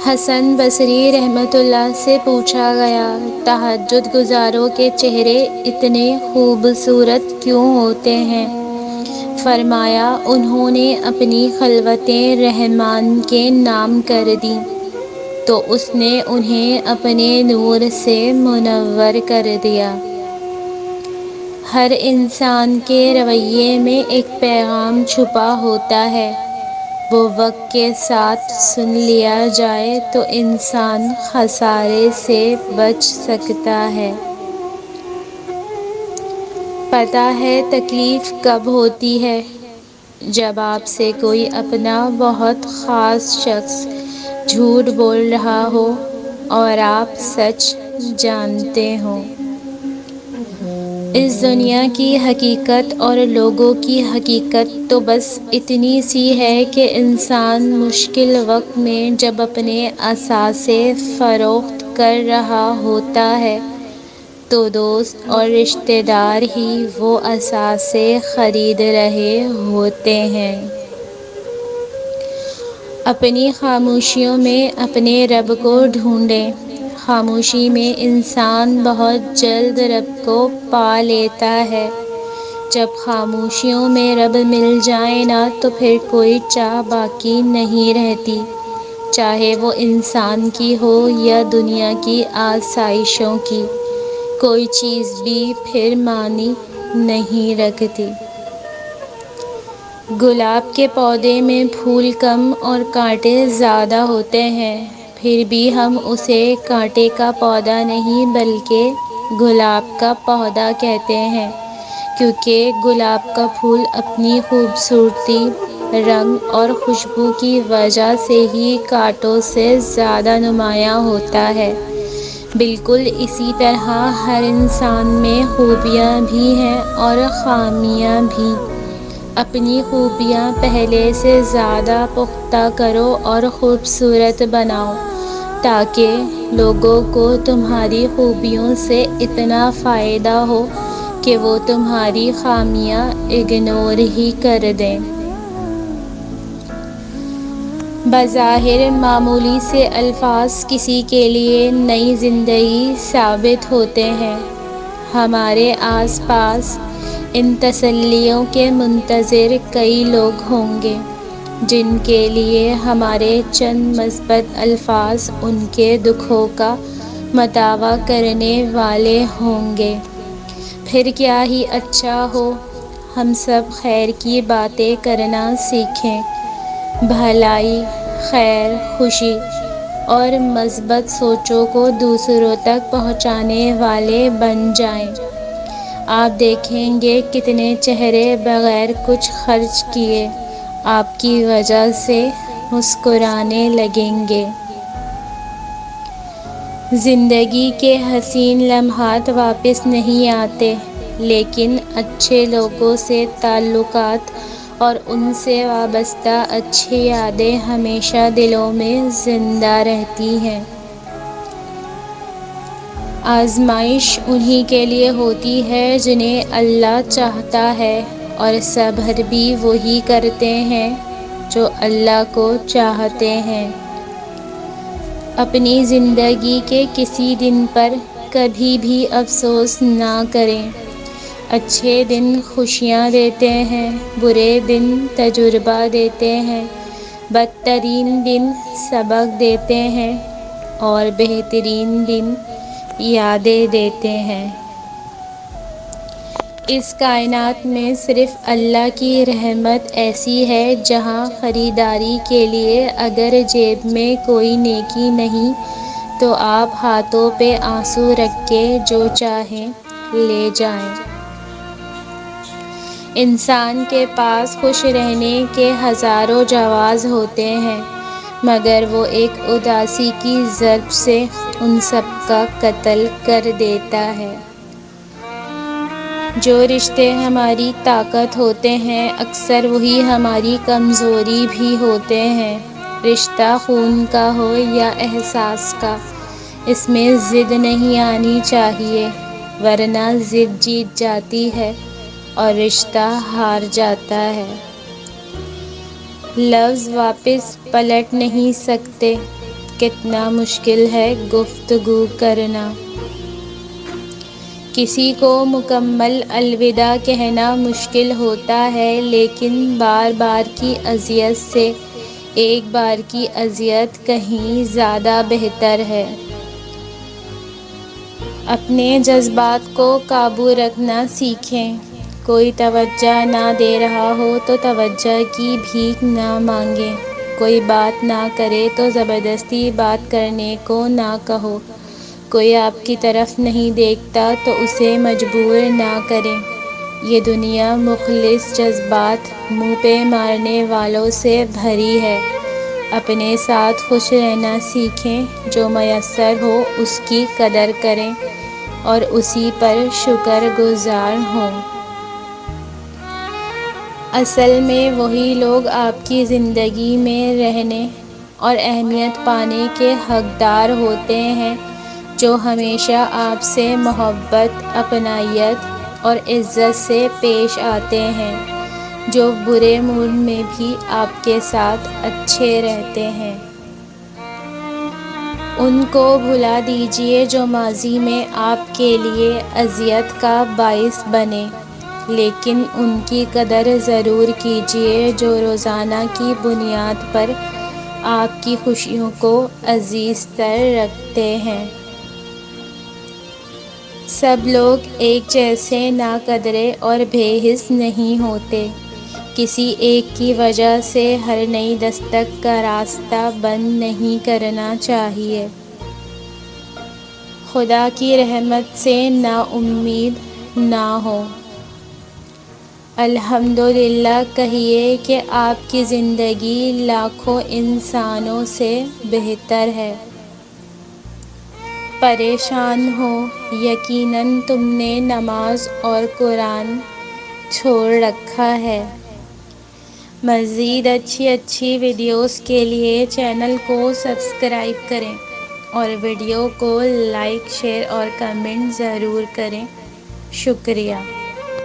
حسن بصری رحمۃ اللہ سے پوچھا گیا، تہجد گزاروں کے چہرے اتنے خوبصورت کیوں ہوتے ہیں؟ فرمایا، انہوں نے اپنی خلوتیں رحمان کے نام کر دیں تو اس نے انہیں اپنے نور سے منور کر دیا۔ ہر انسان کے رویے میں ایک پیغام چھپا ہوتا ہے، وہ وقت کے ساتھ سن لیا جائے تو انسان خسارے سے بچ سکتا ہے۔ پتہ ہے تکلیف کب ہوتی ہے؟ جب آپ سے کوئی اپنا بہت خاص شخص جھوٹ بول رہا ہو اور آپ سچ جانتے ہوں۔ اس دنیا کی حقیقت اور لوگوں کی حقیقت تو بس اتنی سی ہے کہ انسان مشکل وقت میں جب اپنے اثاثے فروخت کر رہا ہوتا ہے تو دوست اور رشتہ دار ہی وہ اثاثے خرید رہے ہوتے ہیں۔ اپنی خاموشیوں میں اپنے رب کو ڈھونڈیں۔ خاموشی میں انسان بہت جلد رب کو پا لیتا ہے۔ جب خاموشیوں میں رب مل جائے نا تو پھر کوئی چاہ باقی نہیں رہتی، چاہے وہ انسان کی ہو یا دنیا کی آسائشوں کی، کوئی چیز بھی پھر معنی نہیں رکھتی۔ گلاب کے پودے میں پھول کم اور کانٹے زیادہ ہوتے ہیں، پھر بھی ہم اسے کانٹے کا پودا نہیں بلکہ گلاب کا پودا کہتے ہیں، کیونکہ گلاب کا پھول اپنی خوبصورتی، رنگ اور خوشبو کی وجہ سے ہی کانٹوں سے زیادہ نمایاں ہوتا ہے۔ بالکل اسی طرح ہر انسان میں خوبیاں بھی ہیں اور خامیاں بھی۔ اپنی خوبیاں پہلے سے زیادہ پختہ کرو اور خوبصورت بناؤ تاکہ لوگوں کو تمہاری خوبیوں سے اتنا فائدہ ہو کہ وہ تمہاری خامیاں اگنور ہی کر دیں۔ بظاہر معمولی سے الفاظ کسی کے لیے نئی زندگی ثابت ہوتے ہیں۔ ہمارے آس پاس ان تسلیوں کے منتظر کئی لوگ ہوں گے جن کے لیے ہمارے چند مثبت الفاظ ان کے دکھوں کا مداوا کرنے والے ہوں گے۔ پھر کیا ہی اچھا ہو ہم سب خیر کی باتیں کرنا سیکھیں، بھلائی، خیر، خوشی اور مثبت سوچوں کو دوسروں تک پہنچانے والے بن جائیں۔ آپ دیکھیں گے کتنے چہرے بغیر کچھ خرچ کیے آپ کی وجہ سے مسکرانے لگیں گے۔ زندگی کے حسین لمحات واپس نہیں آتے، لیکن اچھے لوگوں سے تعلقات اور ان سے وابستہ اچھی یادیں ہمیشہ دلوں میں زندہ رہتی ہیں۔ آزمائش انہی کے لیے ہوتی ہے جنہیں اللہ چاہتا ہے، اور صبر بھی وہی کرتے ہیں جو اللہ کو چاہتے ہیں۔ اپنی زندگی کے کسی دن پر کبھی بھی افسوس نہ کریں۔ اچھے دن خوشیاں دیتے ہیں، برے دن تجربہ دیتے ہیں، بدترین دن سبق دیتے ہیں اور بہترین دن یادیں دیتے ہیں۔ اس کائنات میں صرف اللہ کی رحمت ایسی ہے جہاں خریداری کے لیے اگر جیب میں کوئی نیکی نہیں تو آپ ہاتھوں پہ آنسو رکھ کے جو چاہیں لے جائیں۔ انسان کے پاس خوش رہنے کے ہزاروں جواز ہوتے ہیں، مگر وہ ایک اداسی کی ضرب سے ان سب کا قتل کر دیتا ہے۔ جو رشتے ہماری طاقت ہوتے ہیں اکثر وہی ہماری کمزوری بھی ہوتے ہیں۔ رشتہ خون کا ہو یا احساس کا، اس میں ضد نہیں آنی چاہیے، ورنہ ضد جیت جاتی ہے اور رشتہ ہار جاتا ہے۔ لفظ واپس پلٹ نہیں سکتے، کتنا مشکل ہے گفتگو کرنا۔ کسی کو مکمل الوداع کہنا مشکل ہوتا ہے، لیکن بار بار کی اذیت سے ایک بار کی اذیت کہیں زیادہ بہتر ہے۔ اپنے جذبات کو قابو رکھنا سیکھیں۔ کوئی توجہ نہ دے رہا ہو تو توجہ کی بھیک نہ مانگیں۔ کوئی بات نہ کرے تو زبردستی بات کرنے کو نہ کہو۔ کوئی آپ کی طرف نہیں دیکھتا تو اسے مجبور نہ کریں۔ یہ دنیا مخلص جذبات منہ پہ مارنے والوں سے بھری ہے۔ اپنے ساتھ خوش رہنا سیکھیں، جو میسر ہو اس کی قدر کریں اور اسی پر شکر گزار ہوں۔ اصل میں وہی لوگ آپ کی زندگی میں رہنے اور اہمیت پانے کے حقدار ہوتے ہیں جو ہمیشہ آپ سے محبت، اپنائیت اور عزت سے پیش آتے ہیں، جو برے موڈ میں بھی آپ کے ساتھ اچھے رہتے ہیں۔ ان کو بھلا دیجیے جو ماضی میں آپ کے لیے اذیت کا باعث بنے، لیکن ان کی قدر ضرور کیجیے جو روزانہ کی بنیاد پر آپ کی خوشیوں کو عزیز تر رکھتے ہیں۔ سب لوگ ایک جیسے ناقدرے اور بے حس نہیں ہوتے۔ کسی ایک کی وجہ سے ہر نئی دستک کا راستہ بند نہیں کرنا چاہیے۔ خدا کی رحمت سے نا امید نہ ہو۔ الحمدللہ کہیے کہ آپ کی زندگی لاکھوں انسانوں سے بہتر ہے۔ پریشان ہو، یقیناً تم نے نماز اور قرآن چھوڑ رکھا ہے۔ مزید اچھی ویڈیوز کے لیے چینل کو سبسکرائب کریں اور ویڈیو کو لائک، شیئر اور کمنٹ ضرور کریں۔ شکریہ۔